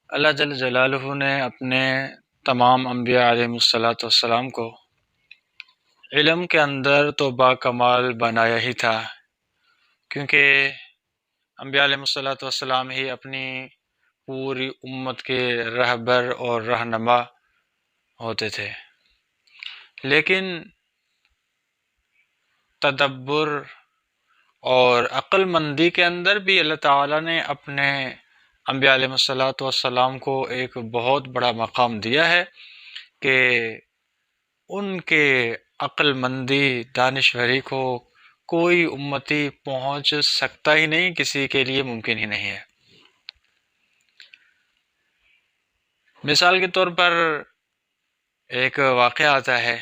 اللہ جل جلالہ نے اپنے تمام انبیاء علیہم الصلاۃ والسلام کو علم کے اندر تو باکمال بنایا ہی تھا، کیونکہ انبیاء علیہم الصلاۃ والسلام ہی اپنی پوری امت کے رہبر اور رہنما ہوتے تھے۔ لیکن تدبر اور عقل مندی کے اندر بھی اللہ تعالیٰ نے اپنے انبیاء علیہم الصلاۃ والسلام کو ایک بہت بڑا مقام دیا ہے کہ ان کے عقل مندی دانشوری کو کوئی امتی پہنچ سکتا ہی نہیں، کسی کے لیے ممکن ہی نہیں ہے۔ مثال کے طور پر ایک واقعہ آتا ہے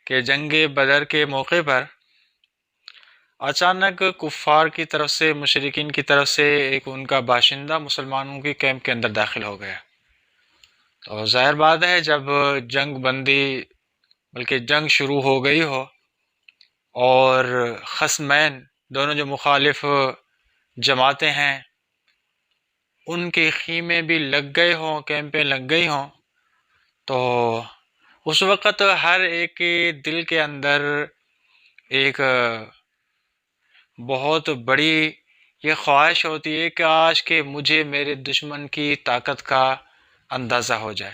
کہ جنگ بدر کے موقع پر اچانک کفار کی طرف سے، مشرکین کی طرف سے ایک ان کا باشندہ مسلمانوں کی کیمپ کے اندر داخل ہو گیا۔ تو ظاہر بات ہے جب جنگ بندی بلکہ جنگ شروع ہو گئی ہو اور خصمین دونوں جو مخالف جماعتیں ہیں ان کے خیمے بھی لگ گئے ہوں، کیمپیں لگ گئی ہوں، تو اس وقت ہر ایک کے دل کے اندر ایک بہت بڑی یہ خواہش ہوتی ہے کہ کاش کہ مجھے میرے دشمن کی طاقت کا اندازہ ہو جائے۔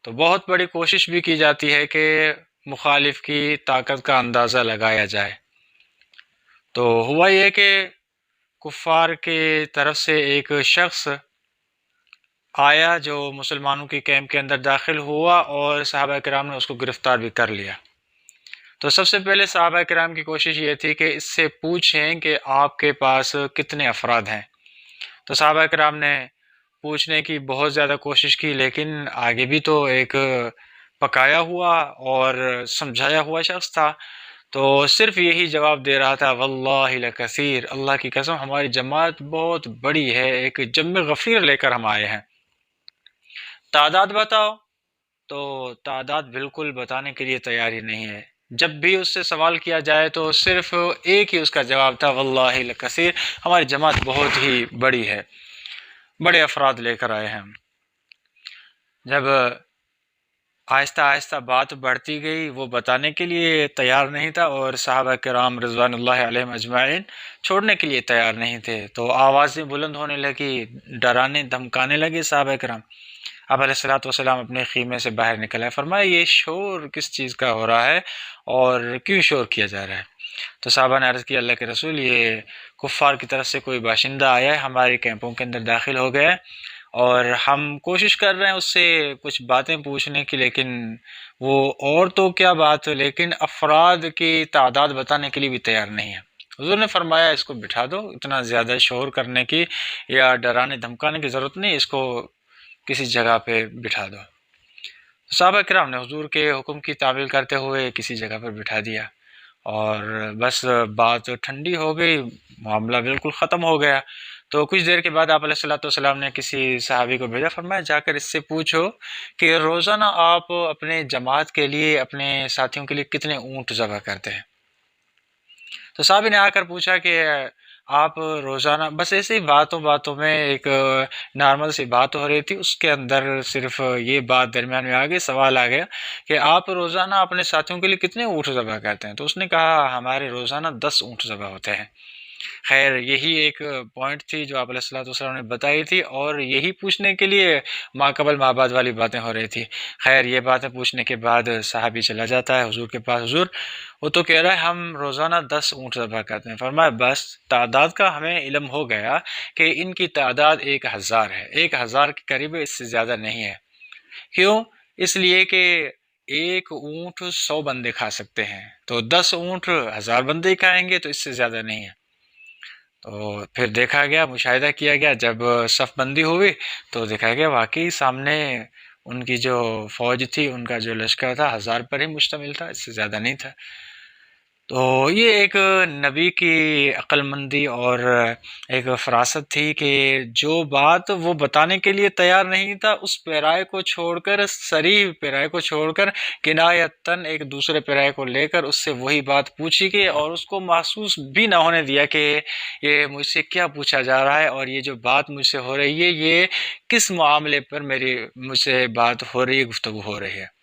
تو بہت بڑی کوشش بھی کی جاتی ہے کہ مخالف کی طاقت کا اندازہ لگایا جائے۔ تو ہوا یہ کہ کفار کی طرف سے ایک شخص آیا جو مسلمانوں کی کیمپ کے اندر داخل ہوا اور صحابہ کرام نے اس کو گرفتار بھی کر لیا۔ تو سب سے پہلے صحابہ کرام کی کوشش یہ تھی کہ اس سے پوچھیں کہ آپ کے پاس کتنے افراد ہیں۔ تو صحابہ کرام نے پوچھنے کی بہت زیادہ کوشش کی، لیکن آگے بھی تو ایک پکایا ہوا اور سمجھایا ہوا شخص تھا، تو صرف یہی جواب دے رہا تھا، واللہ لکثیر، اللہ کی قسم ہماری جماعت بہت بڑی ہے، ایک جم غفیر لے کر ہم آئے ہیں، تعداد بتاؤ۔ تو تعداد بالکل بتانے کے لیے تیار ہی نہیں ہے۔ جب بھی اس سے سوال کیا جائے تو صرف ایک ہی اس کا جواب تھا، واللہ لکثیر، ہماری جماعت بہت ہی بڑی ہے، بڑے افراد لے کر آئے ہیں ہم۔ جب آہستہ آہستہ بات بڑھتی گئی، وہ بتانے کے لیے تیار نہیں تھا اور صحابہ کرام رضوان اللہ علیہم اجمعین چھوڑنے کے لیے تیار نہیں تھے۔ تو آوازیں بلند ہونے لگی، ڈرانے دھمکانے لگے صحابہ کرام۔ اب علیہ الصلوۃ والسلام اپنے خیمے سے باہر نکل آئے، فرمایا یہ شور کس چیز کا ہو رہا ہے اور کیوں شور کیا جا رہا ہے؟ تو صحابہ نے عرض کیا، اللہ کے رسول، یہ کفار کی طرف سے کوئی باشندہ آیا ہے، ہمارے کیمپوں کے اندر داخل ہو گیا ہے اور ہم کوشش کر رہے ہیں اس سے کچھ باتیں پوچھنے کی، لیکن وہ اور تو کیا بات، لیکن افراد کی تعداد بتانے کے لیے بھی تیار نہیں ہے۔ حضور نے فرمایا اس کو بٹھا دو، اتنا زیادہ شور کرنے کی یا ڈرانے دھمکانے کی ضرورت نہیں، اس کو کسی جگہ پہ بٹھا دو۔ صحابہ کرام نے حضور کے حکم کی تعمیل کرتے ہوئے کسی جگہ پر بٹھا دیا اور بس بات ٹھنڈی ہو گئی، معاملہ بالکل ختم ہو گیا۔ تو کچھ دیر کے بعد آپ علیہ الصلوۃ والسلام نے کسی صحابی کو بھیجا، فرمایا جا کر اس سے پوچھو کہ روزانہ آپ اپنے جماعت کے لیے، اپنے ساتھیوں کے لیے کتنے اونٹ ذبح کرتے ہیں؟ تو صحابی نے آ کر پوچھا کہ آپ روزانہ، بس ایسے ہی باتوں میں ایک نارمل سی بات ہو رہی تھی، اس کے اندر صرف یہ بات درمیان میں آ گئی، سوال آ گیا کہ آپ روزانہ اپنے ساتھیوں کے لیے کتنے اونٹ ذبح کرتے ہیں؟ تو اس نے کہا ہمارے روزانہ 10 اونٹ ذبح ہوتے ہیں۔ خیر یہی ایک پوائنٹ تھی جو آپ علیہ الصلوۃ والسلام نے بتائی تھی، اور یہی پوچھنے کے لیے ما قبل ما بعد والی باتیں ہو رہی تھی۔ خیر یہ باتیں پوچھنے کے بعد صحابی چلا جاتا ہے حضور کے پاس، حضور وہ تو کہہ رہا ہے ہم روزانہ 10 اونٹ ذبح کرتے ہیں۔ فرمایا بس تعداد کا ہمیں علم ہو گیا کہ ان کی تعداد 1000 ہے، 1000 کے قریب، اس سے زیادہ نہیں ہے۔ کیوں؟ اس لیے کہ ایک اونٹ 100 بندے کھا سکتے ہیں، تو 10 اونٹ 1000 بندے کھائیں گے، تو اس سے زیادہ نہیں ہے۔ تو پھر دیکھا گیا، مشاہدہ کیا گیا، جب صف بندی ہوئی تو دیکھا گیا واقعی سامنے ان کی جو فوج تھی، ان کا جو لشکر تھا 1000 پر ہی مشتمل تھا، اس سے زیادہ نہیں تھا۔ تو یہ ایک نبی کی عقل مندی اور ایک فراست تھی کہ جو بات وہ بتانے کے لیے تیار نہیں تھا، اس پیرائے کو چھوڑ کر، صریح پیرائے کو چھوڑ کر، کنایتاً ایک دوسرے پیرائے کو لے کر اس سے وہی بات پوچھی گئی، اور اس کو محسوس بھی نہ ہونے دیا کہ یہ مجھ سے کیا پوچھا جا رہا ہے، اور یہ جو بات مجھ سے ہو رہی ہے یہ کس معاملے پر مجھ سے بات ہو رہی ہے، گفتگو ہو رہی ہے۔